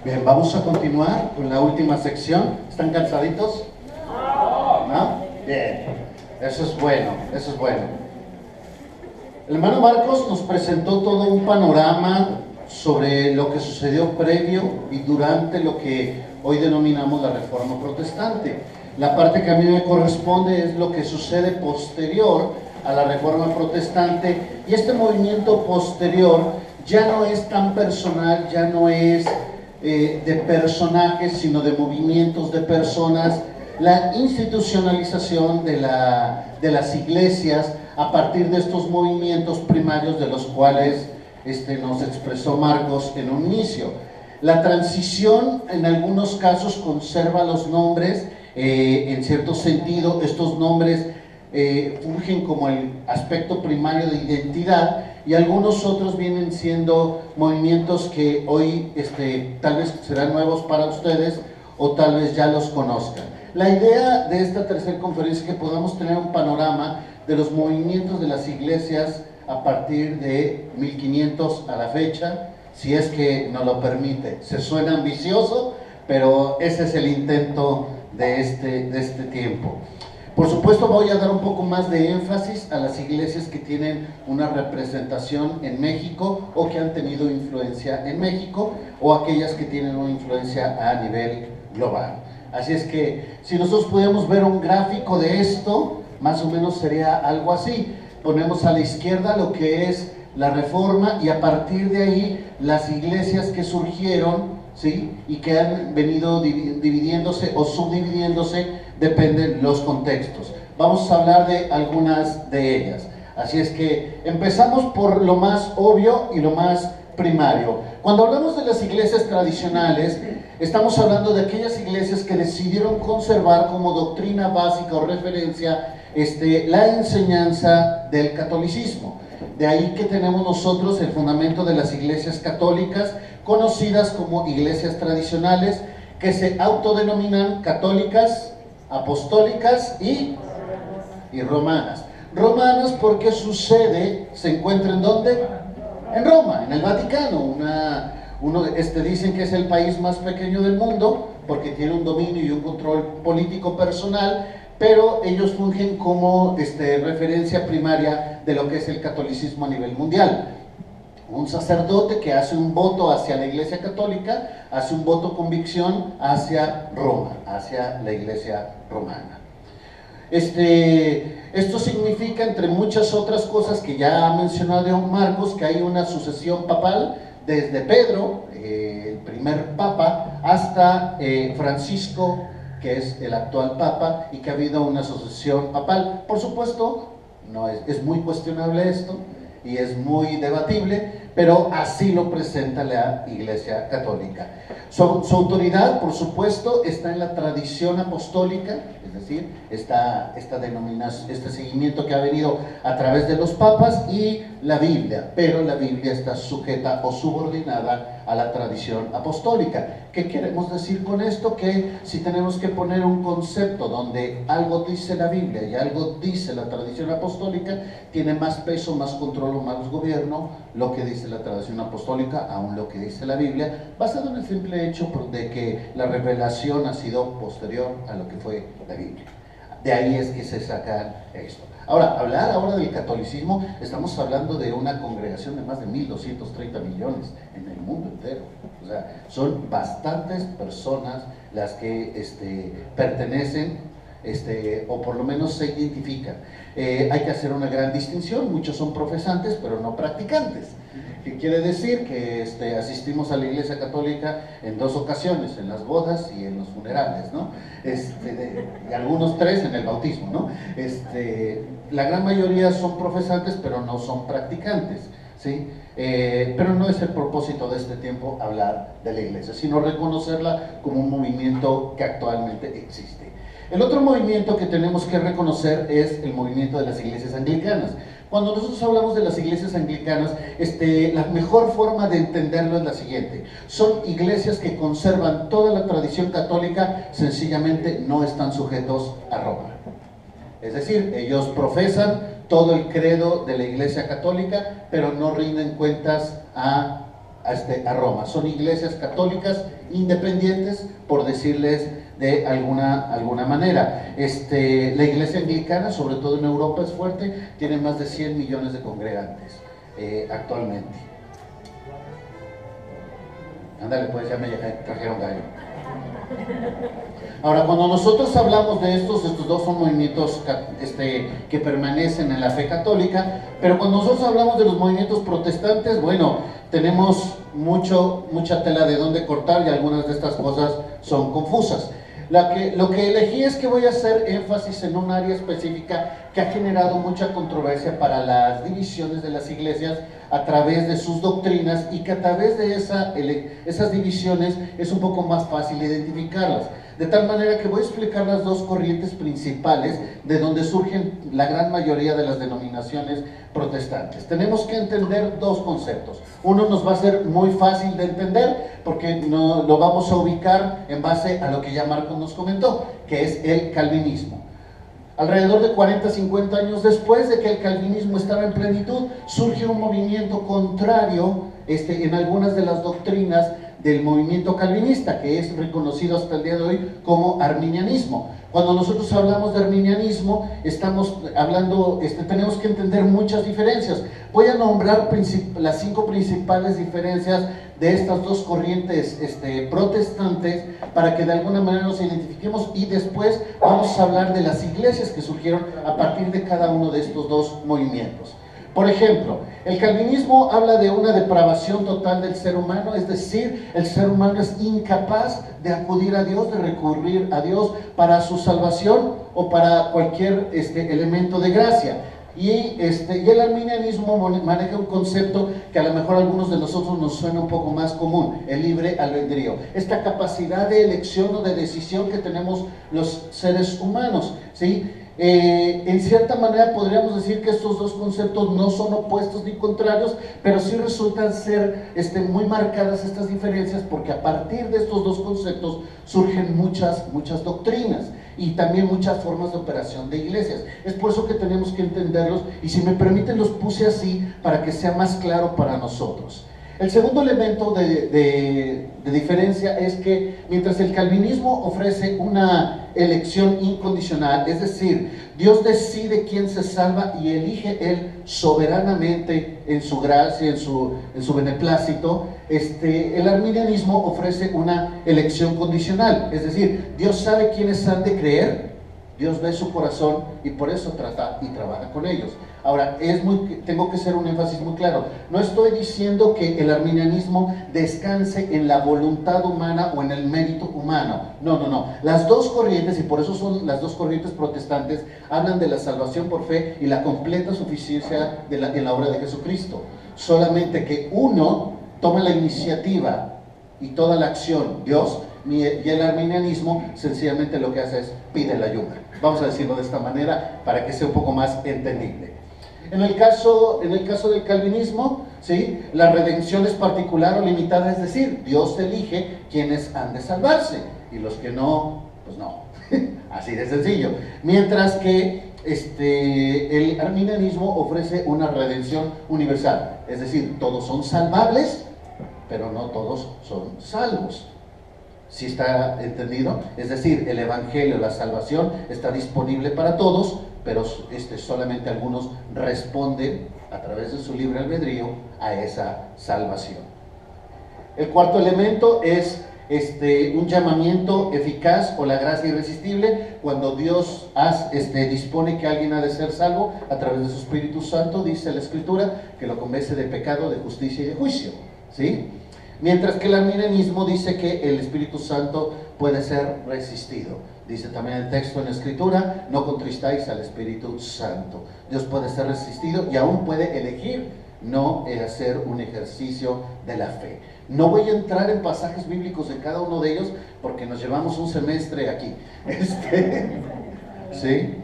Bien, vamos a continuar con la última sección. ¿Están cansaditos? ¿No? Bien, eso es bueno, eso es bueno. El hermano Marcos nos presentó todo un panorama sobre lo que sucedió previo y durante lo que hoy denominamos la Reforma Protestante. La parte que a mí me corresponde es lo que sucede posterior a la Reforma Protestante, y este movimiento posterior ya no es tan personal, ya no es de personajes, sino de movimientos de personas, la institucionalización de las iglesias a partir de estos movimientos primarios de los cuales nos expresó Marcos en un inicio. La transición en algunos casos conserva los nombres, en cierto sentido estos nombres fungen como el aspecto primario de identidad, y algunos otros vienen siendo movimientos que hoy tal vez serán nuevos para ustedes o tal vez ya los conozcan. La idea de esta tercera conferencia es que podamos tener un panorama de los movimientos de las iglesias a partir de 1500 a la fecha, si es que nos lo permite. Se suena ambicioso, pero ese es el intento de este tiempo. Por supuesto, voy a dar un poco más de énfasis a las iglesias que tienen una representación en México o que han tenido influencia en México, o aquellas que tienen una influencia a nivel global. Así es que si nosotros pudiéramos ver un gráfico de esto, más o menos sería algo así. Ponemos a la izquierda lo que es la Reforma, y a partir de ahí las iglesias que surgieron, ¿sí?, y que han venido dividiéndose o subdividiéndose, dependen los contextos. Vamos a hablar de algunas de ellas. Así es que empezamos por lo más obvio y lo más primario. Cuando hablamos de las iglesias tradicionales, estamos hablando de aquellas iglesias que decidieron conservar como doctrina básica o referencia la enseñanza del catolicismo. De ahí que tenemos nosotros el fundamento de las iglesias católicas, conocidas como iglesias tradicionales, que se autodenominan católicas, apostólicas y romanas. Romanas porque su sede se encuentra ¿en dónde? En Roma, en el Vaticano. Dicen que es el país más pequeño del mundo porque tiene un dominio y un control político personal, pero ellos fungen como referencia primaria de lo que es el catolicismo a nivel mundial. Un sacerdote que hace un voto hacia la Iglesia Católica, hace un voto convicción hacia Roma, hacia la Iglesia romana. Esto significa, entre muchas otras cosas que ya ha mencionado Marcos, que hay una sucesión papal desde Pedro, el primer papa, hasta Francisco, que es el actual papa, y que ha habido una sucesión papal. Por supuesto, no es muy cuestionable esto y es muy debatible, pero así lo presenta la Iglesia Católica. Su autoridad, por supuesto, está en la tradición apostólica, es decir, esta denominación, este seguimiento que ha venido a través de los papas, y la Biblia, pero la Biblia está sujeta o subordinada a la tradición apostólica. ¿Qué queremos decir con esto? Que si tenemos que poner un concepto donde algo dice la Biblia y algo dice la tradición apostólica, tiene más peso, más control o más gobierno lo que dice la tradición apostólica, aún lo que dice la Biblia, basado en el simple hecho de que la revelación ha sido posterior a lo que fue la Biblia. De ahí es que se saca esto. Ahora, hablar ahora del catolicismo, estamos hablando de una congregación de más de 1.230 millones en el mundo entero. O sea, son bastantes personas las que pertenecen, o por lo menos se identifican. Hay que hacer una gran distinción: muchos son profesantes pero no practicantes. ¿Qué quiere decir? Que asistimos a la Iglesia Católica en 2 ocasiones, en las bodas y en los funerales, ¿no? Y algunos 3 en el bautismo, ¿no? La gran mayoría son profesantes pero no son practicantes, ¿sí? Pero no es el propósito de este tiempo hablar de la Iglesia, sino reconocerla como un movimiento que actualmente existe. El otro movimiento que tenemos que reconocer es el movimiento de las iglesias anglicanas. Cuando nosotros hablamos de las iglesias anglicanas, la mejor forma de entenderlo es la siguiente: son iglesias que conservan toda la tradición católica, sencillamente no están sujetos a Roma. Es decir, ellos profesan todo el credo de la Iglesia Católica, pero no rinden cuentas a a Roma. Son iglesias católicas independientes, por decirles de alguna manera. La iglesia anglicana, sobre todo en Europa, es fuerte, tiene más de 100 millones de congregantes actualmente. Ándale, pues ya me trajeron gallo. Ahora, cuando nosotros hablamos de estos dos son movimientos que permanecen en la fe católica, pero cuando nosotros hablamos de los movimientos protestantes, bueno, tenemos mucha tela de dónde cortar y algunas de estas cosas son confusas. Lo que elegí es que voy a hacer énfasis en un área específica que ha generado mucha controversia para las divisiones de las iglesias a través de sus doctrinas, y que a través de esas divisiones es un poco más fácil identificarlas. De tal manera que voy a explicar las dos corrientes principales de donde surgen la gran mayoría de las denominaciones protestantes. Tenemos que entender dos conceptos. Uno nos va a ser muy fácil de entender porque lo vamos a ubicar en base a lo que ya Marcos nos comentó, que es el calvinismo. Alrededor de 40, 50 años después de que el calvinismo estaba en plenitud, surge un movimiento contrario en algunas de las doctrinas del movimiento calvinista, que es reconocido hasta el día de hoy como arminianismo. Cuando nosotros hablamos de arminianismo, estamos hablando, tenemos que entender muchas diferencias. Voy a nombrar las 5 principales diferencias de estas dos corrientes protestantes, para que de alguna manera nos identifiquemos, y después vamos a hablar de las iglesias que surgieron a partir de cada uno de estos dos movimientos. Por ejemplo, el calvinismo habla de una depravación total del ser humano, es decir, el ser humano es incapaz de acudir a Dios, de recurrir a Dios para su salvación o para cualquier elemento de gracia. Y el arminianismo maneja un concepto que a lo mejor a algunos de nosotros nos suena un poco más común: el libre albedrío, esta capacidad de elección o de decisión que tenemos los seres humanos, ¿sí? En cierta manera podríamos decir que estos dos conceptos no son opuestos ni contrarios, pero sí resultan ser muy marcadas estas diferencias, porque a partir de estos dos conceptos surgen muchas doctrinas y también muchas formas de operación de iglesias. Es por eso que tenemos que entenderlos, y si me permiten los puse así para que sea más claro para nosotros. El segundo elemento de diferencia es que mientras el calvinismo ofrece una elección incondicional, es decir, Dios decide quién se salva y elige Él soberanamente en su gracia, en su beneplácito, el arminianismo ofrece una elección condicional, es decir, Dios sabe quiénes han de creer, Dios ve su corazón y por eso trata y trabaja con ellos. Ahora, tengo que hacer un énfasis muy claro. No estoy diciendo que el arminianismo descanse en la voluntad humana o en el mérito humano. No. Las dos corrientes, y por eso son las dos corrientes protestantes, hablan de la salvación por fe y la completa suficiencia en la obra de Jesucristo. Solamente que uno toma la iniciativa y toda la acción, Dios, y el arminianismo sencillamente lo que hace es pide la ayuda. Vamos a decirlo de esta manera para que sea un poco más entendible. En el caso del calvinismo, ¿sí?, la redención es particular o limitada, es decir, Dios elige quienes han de salvarse y los que no, pues no. Así de sencillo. Mientras que el arminianismo ofrece una redención universal, es decir, todos son salvables, pero no todos son salvos. ¿Sí está entendido? Es decir, el evangelio, la salvación está disponible para todos, pero solamente algunos responden a través de su libre albedrío a esa salvación. El cuarto elemento es un llamamiento eficaz o la gracia irresistible. Cuando Dios dispone que alguien ha de ser salvo a través de su Espíritu Santo, dice la Escritura que lo convence de pecado, de justicia y de juicio, ¿sí? Mientras que el arminianismo dice que el Espíritu Santo puede ser resistido. Dice también el texto en la Escritura: no contristáis al Espíritu Santo. Dios puede ser resistido y aún puede elegir no hacer un ejercicio de la fe. No voy a entrar en pasajes bíblicos de cada uno de ellos porque nos llevamos un semestre aquí. ¿Sí?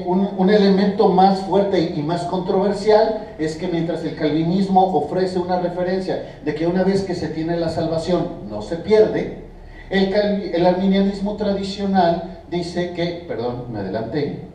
Un elemento más fuerte y más controversial es que mientras el calvinismo ofrece una referencia de que una vez que se tiene la salvación no se pierde, el arminianismo tradicional dice que, perdón, me adelanté,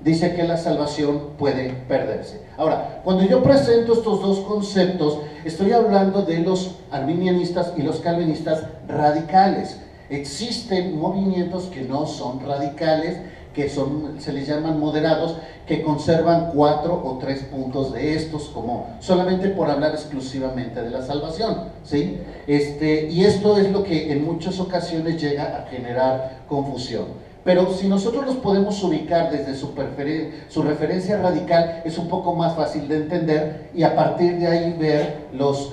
dice que la salvación puede perderse. Ahora, cuando yo presento estos dos conceptos, estoy hablando de los arminianistas y los calvinistas radicales. Existen movimientos que no son radicales, que se les llaman moderados, que conservan 4 o 3 puntos de estos, como solamente por hablar exclusivamente de la salvación, ¿sí? Y esto es lo que en muchas ocasiones llega a generar confusión. Pero si nosotros los podemos ubicar desde su referencia radical, es un poco más fácil de entender y a partir de ahí ver los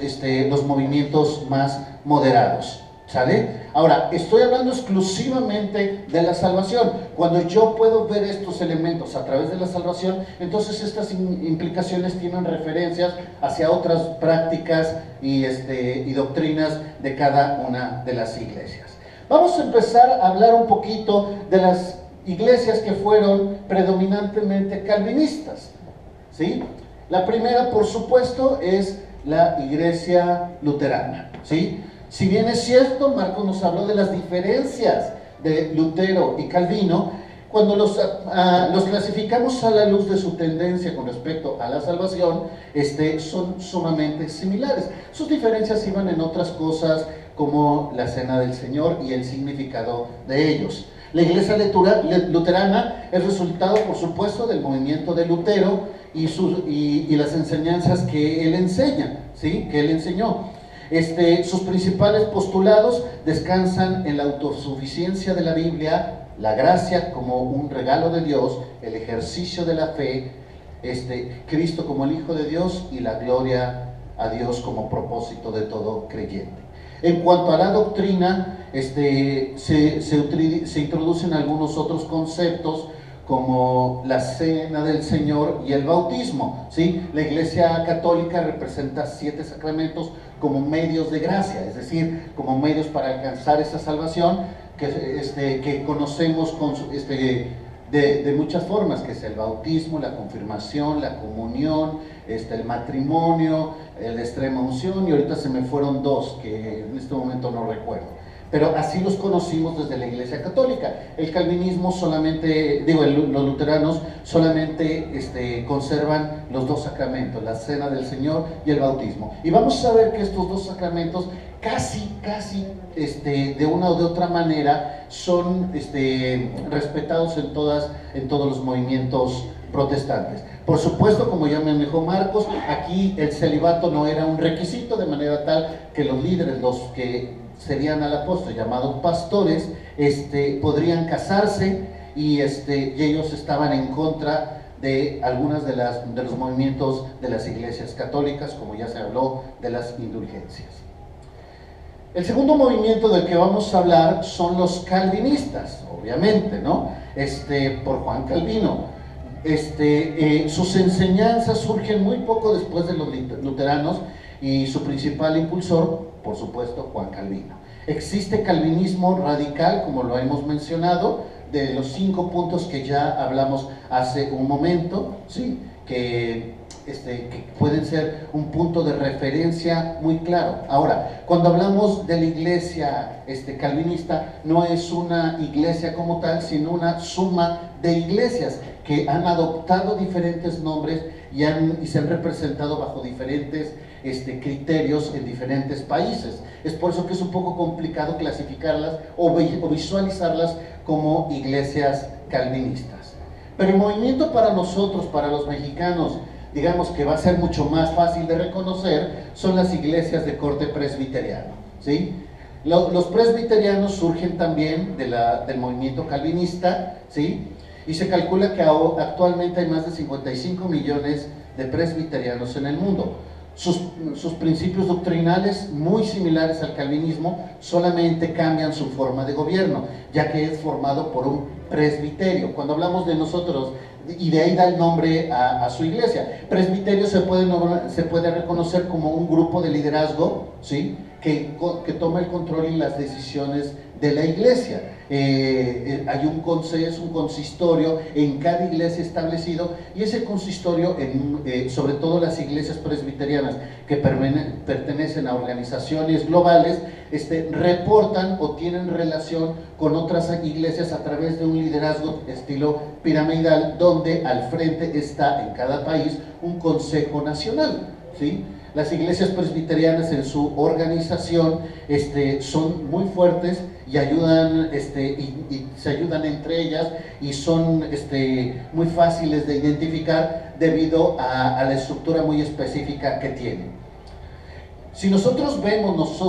movimientos más moderados, ¿sale? Ahora, estoy hablando exclusivamente de la salvación. Cuando yo puedo ver estos elementos a través de la salvación, entonces estas implicaciones tienen referencias hacia otras prácticas y doctrinas de cada una de las iglesias. Vamos a empezar a hablar un poquito de las iglesias que fueron predominantemente calvinistas, ¿sí? La primera, por supuesto, es la iglesia luterana, ¿sí? Si bien es cierto, Marcos nos habló de las diferencias de Lutero y Calvino, cuando los clasificamos a la luz de su tendencia con respecto a la salvación, son sumamente similares. Sus diferencias iban en otras cosas como la cena del Señor y el significado de ellos. La iglesia luterana es resultado, por supuesto, del movimiento de Lutero y las enseñanzas que él enseña, ¿sí? Que él enseñó. Sus principales postulados descansan en la autosuficiencia de la Biblia, la gracia como un regalo de Dios, el ejercicio de la fe, Cristo como el Hijo de Dios y la gloria a Dios como propósito de todo creyente. En cuanto a la doctrina, se introducen algunos otros conceptos como la cena del Señor y el bautismo, ¿sí? La Iglesia Católica representa 7 sacramentos como medios de gracia, es decir, como medios para alcanzar esa salvación que conocemos de muchas formas, que es el bautismo, la confirmación, la comunión, el matrimonio, la extrema unción, y ahorita se me fueron 2 que en este momento no recuerdo. Pero así los conocimos desde la Iglesia Católica. El calvinismo solamente, los luteranos solamente conservan los 2 sacramentos, la cena del Señor y el bautismo. Y vamos a ver que estos 2 sacramentos casi, de una o de otra manera son respetados en todos los movimientos protestantes. Por supuesto, como ya me dijo Marcos, aquí el celibato no era un requisito, de manera tal que los líderes, los que serían al apóstol llamados pastores, podrían casarse y ellos estaban en contra de algunas de los movimientos de las iglesias católicas, como ya se habló de las indulgencias. El segundo movimiento del que vamos a hablar son los calvinistas, obviamente, ¿no? Por Juan Calvino. Sus enseñanzas surgen muy poco después de los luteranos y su principal impulsor, por supuesto, Juan Calvino. Existe calvinismo radical, como lo hemos mencionado, de los 5 puntos que ya hablamos hace un momento, ¿sí? Que pueden ser un punto de referencia muy claro. Ahora, cuando hablamos de la iglesia calvinista, no es una iglesia como tal, sino una suma de iglesias que han adoptado diferentes nombres y se han representado bajo diferentes criterios en diferentes países. Es por eso que es un poco complicado clasificarlas o visualizarlas como iglesias calvinistas. Pero el movimiento para nosotros, para los mexicanos, digamos que va a ser mucho más fácil de reconocer, son las iglesias de corte presbiteriano, ¿sí? Los presbiterianos surgen también del movimiento calvinista, ¿sí? Y se calcula que actualmente hay más de 55 millones de presbiterianos en el mundo. Sus principios doctrinales, muy similares al calvinismo, solamente cambian su forma de gobierno, ya que es formado por un presbiterio. Cuando hablamos de nosotros, y de ahí da el nombre a su iglesia, presbiterio se puede reconocer como un grupo de liderazgo, ¿sí? que toma el control y las decisiones de la iglesia. Hay un consistorio en cada iglesia establecido, y ese consistorio, sobre todo las iglesias presbiterianas que pertenecen a organizaciones globales, reportan o tienen relación con otras iglesias a través de un liderazgo estilo piramidal, donde al frente está en cada país un consejo nacional, ¿sí? Las iglesias presbiterianas en su organización son muy fuertes y ayudan, y se ayudan entre ellas, y son muy fáciles de identificar debido a la estructura muy específica que tienen. Si nosotros vemos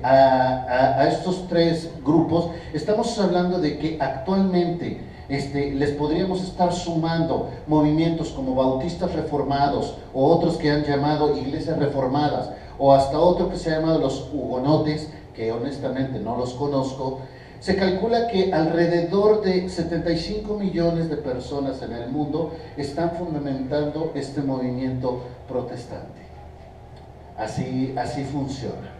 a estos tres grupos, estamos hablando de que actualmente les podríamos estar sumando movimientos como bautistas reformados, o otros que han llamado iglesias reformadas, o hasta otro que se ha llamado los hugonotes, que honestamente no los conozco. Se calcula que alrededor de 75 millones de personas en el mundo están fundamentando este movimiento protestante. Así funciona.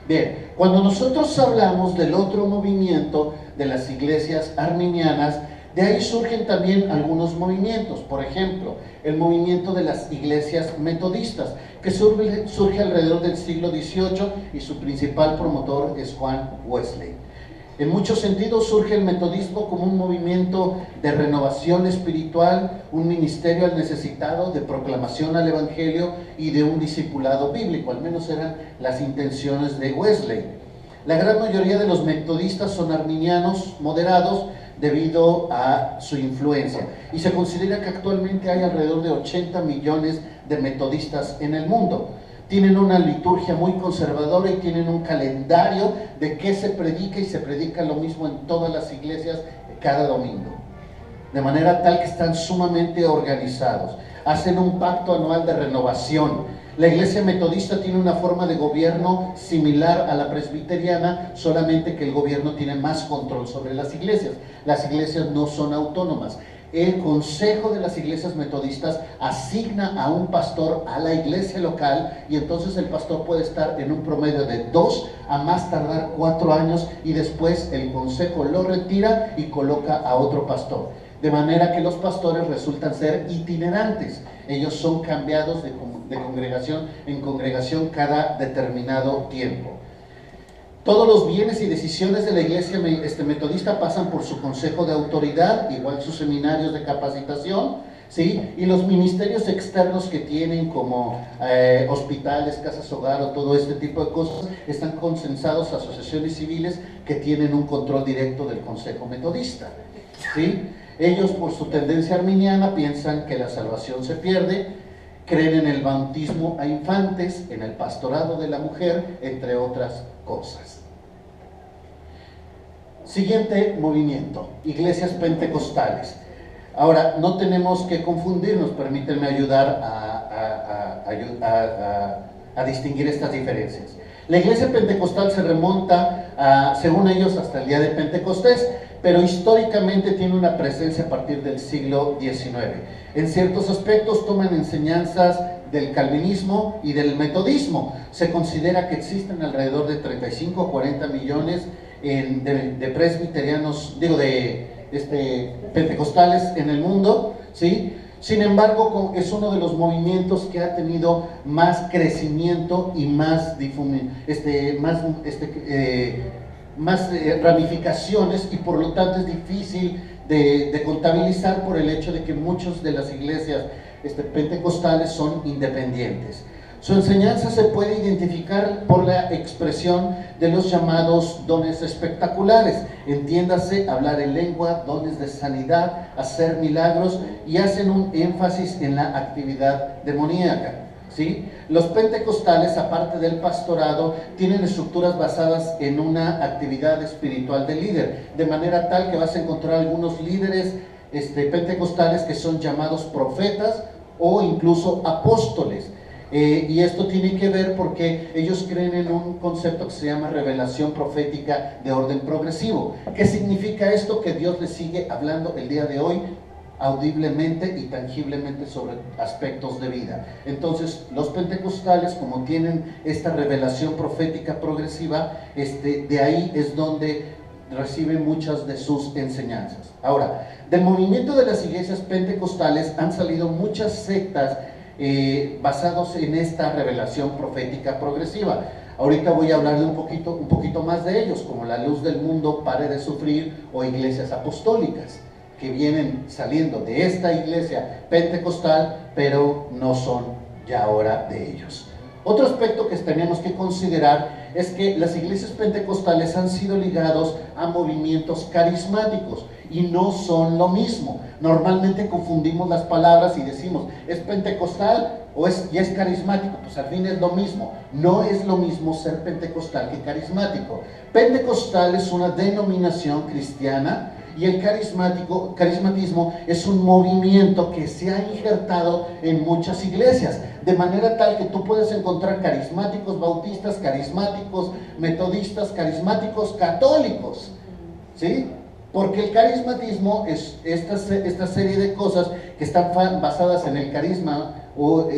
Bien, cuando nosotros hablamos del otro movimiento, de las iglesias arminianas, de ahí surgen también algunos movimientos. Por ejemplo, el movimiento de las iglesias metodistas, que surge alrededor del siglo XVIII, y su principal promotor es Juan Wesley. En muchos sentidos surge el metodismo como un movimiento de renovación espiritual, un ministerio al necesitado, de proclamación al evangelio y de un discipulado bíblico. Al menos eran las intenciones de Wesley. La gran mayoría de los metodistas son arminianos moderados debido a su influencia, y se considera que actualmente hay alrededor de 80 millones de metodistas en el mundo. Tienen una liturgia muy conservadora y tienen un calendario de qué se predica, y se predica lo mismo en todas las iglesias cada domingo, de manera tal que están sumamente organizados. Hacen un pacto anual de renovación. La iglesia metodista tiene una forma de gobierno similar a la presbiteriana, solamente que el gobierno tiene más control sobre las iglesias. Las iglesias no son autónomas. El consejo de las iglesias metodistas asigna a un pastor a la iglesia local, y entonces el pastor puede estar en un promedio de 2 a más tardar 4 años, y después el consejo lo retira y coloca a otro pastor. De manera que los pastores resultan ser itinerantes. Ellos son cambiados de congregación en congregación cada determinado tiempo. Todos los bienes y decisiones de la iglesia metodista pasan por su consejo de autoridad, igual sus seminarios de capacitación, ¿sí? Y los ministerios externos que tienen, como hospitales, casas hogar o todo este tipo de cosas, están consensados a asociaciones civiles que tienen un control directo del consejo metodista, ¿sí? Ellos, por su tendencia arminiana, piensan que la salvación se pierde, creen en el bautismo a infantes, en el pastorado de la mujer, entre otras cosas. Siguiente movimiento, iglesias pentecostales. Ahora, no tenemos que confundirnos, permítanme ayudar a distinguir estas diferencias. La iglesia pentecostal se remonta, según ellos, hasta el día de Pentecostés, pero históricamente tiene una presencia a partir del siglo XIX. En ciertos aspectos toman enseñanzas del calvinismo y del metodismo. Se considera que existen alrededor de 35 o 40 millones de presbiterianos, pentecostales en el mundo, ¿sí? Sin embargo, es uno de los movimientos que ha tenido más crecimiento y más ramificaciones, y por lo tanto es difícil de contabilizar, por el hecho de que muchas de las iglesias pentecostales son independientes. Su enseñanza se puede identificar por la expresión de los llamados dones espectaculares, entiéndase, hablar en lengua, dones de sanidad, hacer milagros, y hacen un énfasis en la actividad demoníaca, ¿sí? Los pentecostales, aparte del pastorado, tienen estructuras basadas en una actividad espiritual de líder, de manera tal que vas a encontrar algunos líderes pentecostales que son llamados profetas o incluso apóstoles. Y esto tiene que ver porque ellos creen en un concepto que se llama revelación profética de orden progresivo. ¿Qué significa esto? Que Dios les sigue hablando el día de hoy audiblemente y tangiblemente sobre aspectos de vida. Entonces, los pentecostales, como tienen esta revelación profética progresiva, de ahí es donde reciben muchas de sus enseñanzas. Ahora, del movimiento de las iglesias pentecostales han salido muchas sectas basados en esta revelación profética progresiva. Ahorita voy a hablar de un poquito más de ellos, como la Luz del Mundo Pare de Sufrir o iglesias apostólicas, que vienen saliendo de esta iglesia pentecostal, pero no son ya ahora de ellos. Otro aspecto que tenemos que considerar es que las iglesias pentecostales han sido ligados a movimientos carismáticos y no son lo mismo. Normalmente confundimos las palabras y decimos, ¿es pentecostal o ya es carismático? Pues al fin es lo mismo. No es lo mismo ser pentecostal que carismático. Pentecostal es una denominación cristiana y el carismatismo es un movimiento que se ha injertado en muchas iglesias, de manera tal que tú puedes encontrar carismáticos bautistas, carismáticos metodistas, carismáticos católicos, ¿sí? Porque el carismatismo es esta serie de cosas que están basadas en el carisma o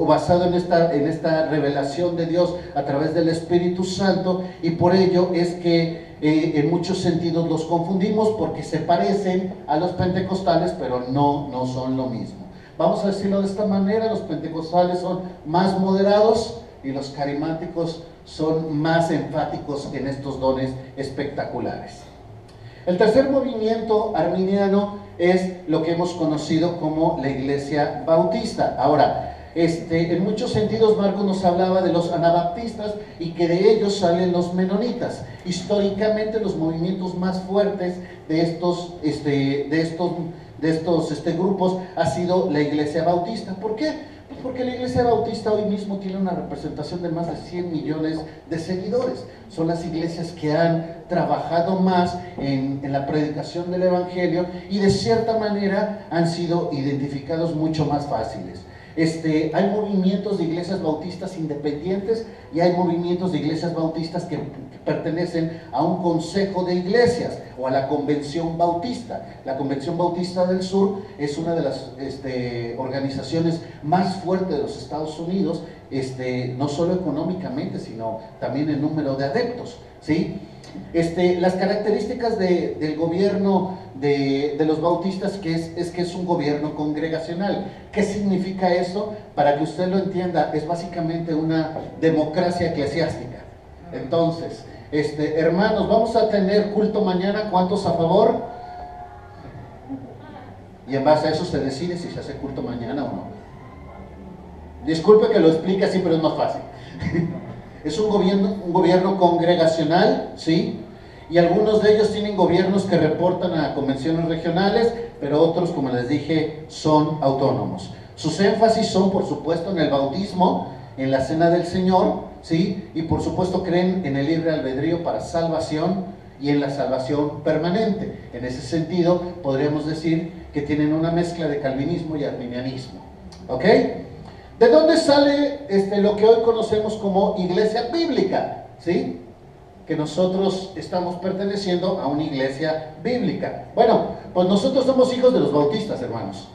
basado en esta revelación de Dios a través del Espíritu Santo, y por ello es que en muchos sentidos los confundimos porque se parecen a los pentecostales, pero no son lo mismo. Vamos a decirlo de esta manera: los pentecostales son más moderados y los carismáticos son más enfáticos en estos dones espectaculares. El tercer movimiento arminiano es lo que hemos conocido como la Iglesia Bautista. Ahora, en muchos sentidos Marcos nos hablaba de los anabaptistas y que de ellos salen los menonitas. Históricamente los movimientos más fuertes de estos grupos ha sido la Iglesia Bautista. ¿Por qué? Pues porque la Iglesia Bautista hoy mismo tiene una representación de más de 100 millones de seguidores. Son las iglesias que han trabajado más en la predicación del Evangelio y de cierta manera han sido identificados mucho más fáciles. Hay movimientos de iglesias bautistas independientes y hay movimientos de iglesias bautistas que pertenecen a un consejo de iglesias o a la Convención Bautista. La Convención Bautista del Sur es una de las organizaciones más fuertes de los Estados Unidos, no solo económicamente, sino también en número de adeptos, ¿sí? Las características del gobierno de los bautistas que es un gobierno congregacional. ¿Qué significa eso? Para que usted lo entienda, es básicamente una democracia eclesiástica. Entonces, hermanos, vamos a tener culto mañana. ¿Cuántos a favor? Y en base a eso se decide si se hace culto mañana o no. Disculpe que lo explique así, pero es más fácil. Es un gobierno congregacional, ¿sí? Y algunos de ellos tienen gobiernos que reportan a convenciones regionales, pero otros, como les dije, son autónomos. Sus énfasis son, por supuesto, en el bautismo, en la cena del Señor, ¿sí? Y por supuesto creen en el libre albedrío para salvación y en la salvación permanente. En ese sentido, podríamos decir que tienen una mezcla de calvinismo y arminianismo, ¿ok? ¿De dónde sale lo que hoy conocemos como iglesia bíblica? ¿Sí? Que nosotros estamos perteneciendo a una iglesia bíblica. Bueno, pues nosotros somos hijos de los bautistas, hermanos.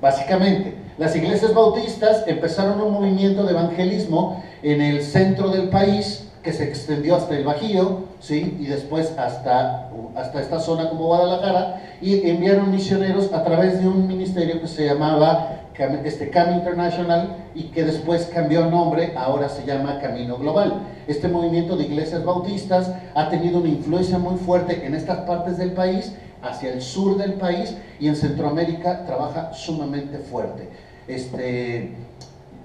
Básicamente, las iglesias bautistas empezaron un movimiento de evangelismo en el centro del país que se extendió hasta el Bajío, ¿sí? Y después hasta esta zona como Guadalajara, y enviaron misioneros a través de un ministerio que se llamaba CAM International y que después cambió nombre, ahora se llama Camino Global. Este movimiento de iglesias bautistas ha tenido una influencia muy fuerte en estas partes del país, hacia el sur del país, y en Centroamérica trabaja sumamente fuerte.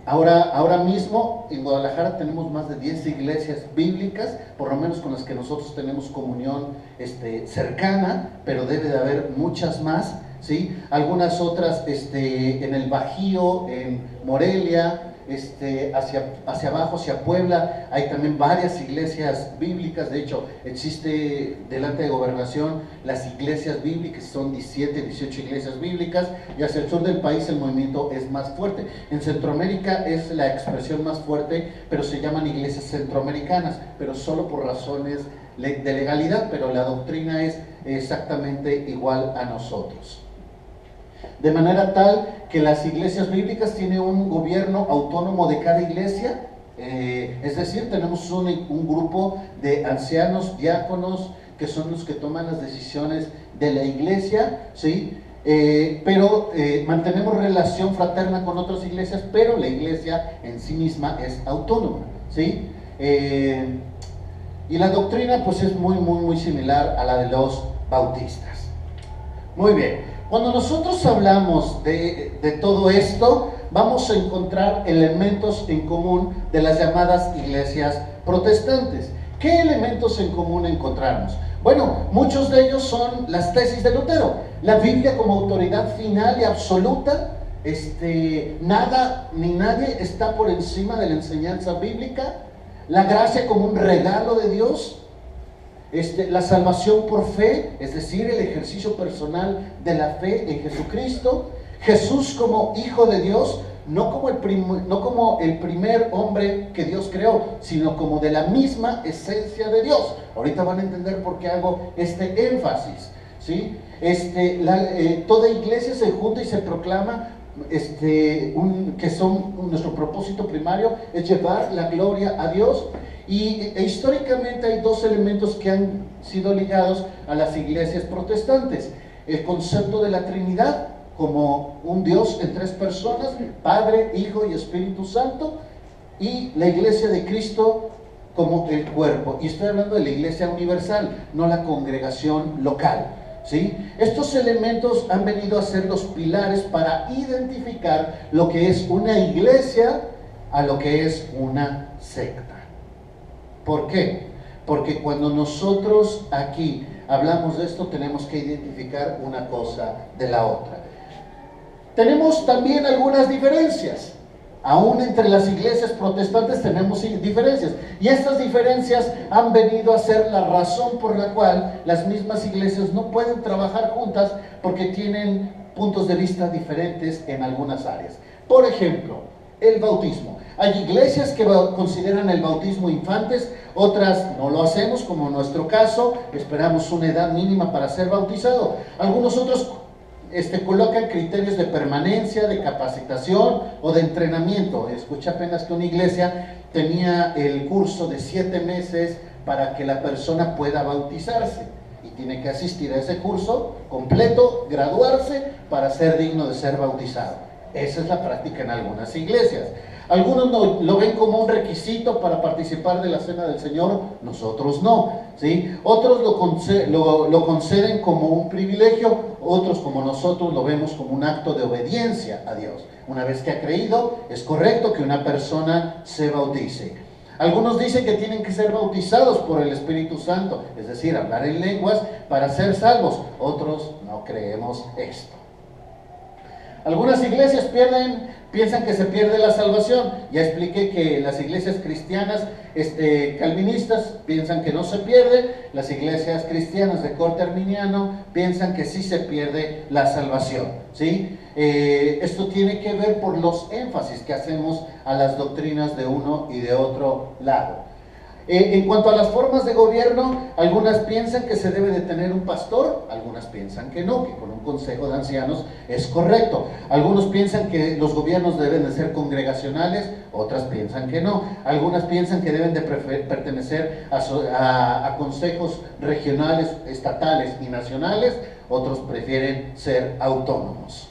Ahora mismo en Guadalajara tenemos más de 10 iglesias bíblicas, por lo menos con las que nosotros tenemos comunión cercana, pero debe de haber muchas más, ¿sí? Algunas otras en el Bajío, en Morelia, hacia abajo, hacia Puebla, hay también varias iglesias bíblicas. De hecho, existe delante de Gobernación las iglesias bíblicas, son 17, 18 iglesias bíblicas, y hacia el sur del país el movimiento es más fuerte. En Centroamérica es la expresión más fuerte, pero se llaman iglesias centroamericanas, pero solo por razones de legalidad, pero la doctrina es exactamente igual a nosotros. De manera tal que las iglesias bíblicas tienen un gobierno autónomo de cada iglesia, es decir, tenemos un grupo de ancianos, diáconos, que son los que toman las decisiones de la iglesia, ¿sí? Pero mantenemos relación fraterna con otras iglesias, pero la iglesia en sí misma es autónoma, ¿sí? Y la doctrina pues es muy similar a la de los bautistas. Muy bien, cuando nosotros hablamos de todo esto, vamos a encontrar elementos en común de las llamadas iglesias protestantes. ¿Qué elementos en común encontramos? Bueno, muchos de ellos son las tesis de Lutero. La Biblia como autoridad final y absoluta, nada ni nadie está por encima de la enseñanza bíblica. La gracia como un regalo de Dios. La salvación por fe, es decir, el ejercicio personal de la fe en Jesucristo. Jesús como Hijo de Dios, no como el primer hombre que Dios creó, sino como de la misma esencia de Dios. Ahorita van a entender por qué hago este énfasis, ¿sí? Toda iglesia se junta y se proclama nuestro propósito primario es llevar la gloria a Dios. E históricamente hay dos elementos que han sido ligados a las iglesias protestantes: el concepto de la Trinidad como un Dios en tres personas, Padre, Hijo y Espíritu Santo, y la iglesia de Cristo como el cuerpo. Y estoy hablando de la iglesia universal, no la congregación local, ¿sí? Estos elementos han venido a ser los pilares para identificar lo que es una iglesia a lo que es una secta. ¿Por qué? Porque cuando nosotros aquí hablamos de esto, tenemos que identificar una cosa de la otra. Tenemos también algunas diferencias. Aún entre las iglesias protestantes tenemos diferencias. Y estas diferencias han venido a ser la razón por la cual las mismas iglesias no pueden trabajar juntas, porque tienen puntos de vista diferentes en algunas áreas. Por ejemplo, el bautismo. Hay iglesias que consideran el bautismo infantes, otras no lo hacemos, como en nuestro caso, esperamos una edad mínima para ser bautizado. Algunos otros colocan criterios de permanencia, de capacitación o de entrenamiento. Escuché apenas que una iglesia tenía el curso de 7 meses para que la persona pueda bautizarse, y tiene que asistir a ese curso completo, graduarse para ser digno de ser bautizado. Esa es la práctica en algunas iglesias. Algunos lo ven como un requisito para participar de la Cena del Señor, nosotros no, ¿sí? Otros lo conceden como un privilegio, otros como nosotros lo vemos como un acto de obediencia a Dios. Una vez que ha creído, es correcto que una persona se bautice. Algunos dicen que tienen que ser bautizados por el Espíritu Santo, es decir, hablar en lenguas para ser salvos. Otros no creemos esto. Algunas iglesias piensan que se pierde la salvación. Ya expliqué que las iglesias cristianas calvinistas piensan que no se pierde. Las iglesias cristianas de corte arminiano piensan que sí se pierde la salvación, ¿sí? Esto tiene que ver por los énfasis que hacemos a las doctrinas de uno y de otro lado. En cuanto a las formas de gobierno, algunas piensan que se debe de tener un pastor, algunas piensan que no, que con un consejo de ancianos es correcto. Algunos piensan que los gobiernos deben de ser congregacionales, otras piensan que no. Algunas piensan que deben de pertenecer a consejos regionales, estatales y nacionales, otros prefieren ser autónomos.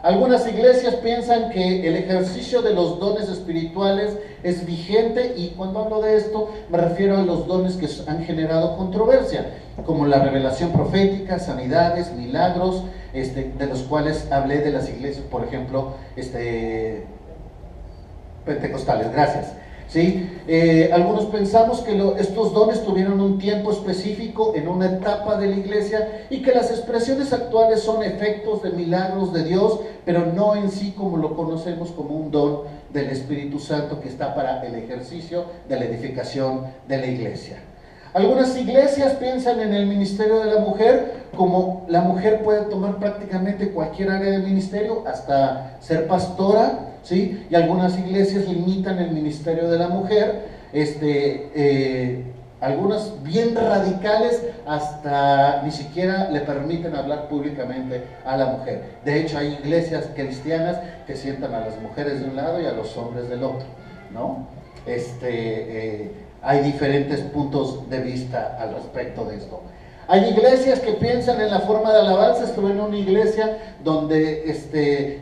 Algunas iglesias piensan que el ejercicio de los dones espirituales es vigente, y cuando hablo de esto me refiero a los dones que han generado controversia, como la revelación profética, sanidades, milagros, de los cuales hablé de las iglesias, por ejemplo, pentecostales. Gracias. ¿Sí? Algunos pensamos que estos dones tuvieron un tiempo específico en una etapa de la iglesia, y que las expresiones actuales son efectos de milagros de Dios, pero no en sí como lo conocemos como un don del Espíritu Santo que está para el ejercicio de la edificación de la iglesia. Algunas iglesias piensan en el ministerio de la mujer, como la mujer puede tomar prácticamente cualquier área de ministerio, hasta ser pastora, ¿sí? Y algunas iglesias limitan el ministerio de la mujer Algunas bien radicales, hasta ni siquiera le permiten hablar públicamente a la mujer. De hecho, hay iglesias cristianas que sientan a las mujeres de un lado y a los hombres del otro, ¿no? Hay diferentes puntos de vista al respecto de esto. Hay iglesias que piensan en la forma de alabanza. Estuve en una iglesia donde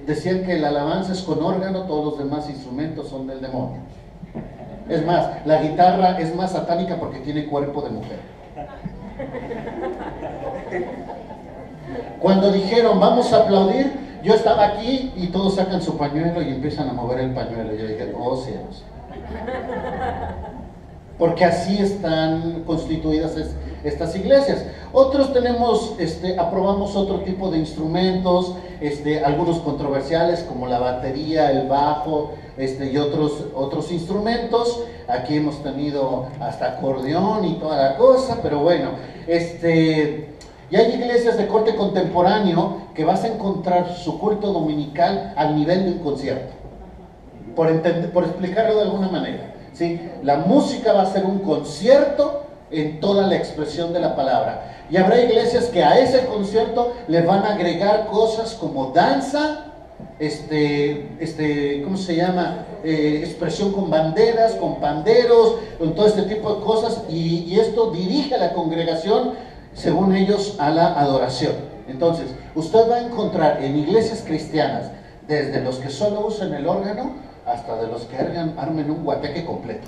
decían que la alabanza es con órgano, todos los demás instrumentos son del demonio. Es más, la guitarra es más satánica porque tiene cuerpo de mujer. Cuando dijeron vamos a aplaudir, yo estaba aquí y todos sacan su pañuelo y empiezan a mover el pañuelo. Yo dije, oh cielos. Porque así están constituidas estas iglesias. Otros aprobamos otro tipo de instrumentos, algunos controversiales como la batería, el bajo, y otros instrumentos. Aquí hemos tenido hasta acordeón y toda la cosa, pero bueno, y hay iglesias de corte contemporáneo que vas a encontrar su culto dominical al nivel de un concierto, por explicarlo de alguna manera, ¿sí? La música va a ser un concierto en toda la expresión de la palabra, y habrá iglesias que a ese concierto le van a agregar cosas como danza, ¿cómo se llama? Expresión con banderas, con panderos, con todo este tipo de cosas, y esto dirige a la congregación, según ellos, a la adoración. Entonces, usted va a encontrar en iglesias cristianas, desde los que solo usan el órgano, hasta de los que armen un guateque completo.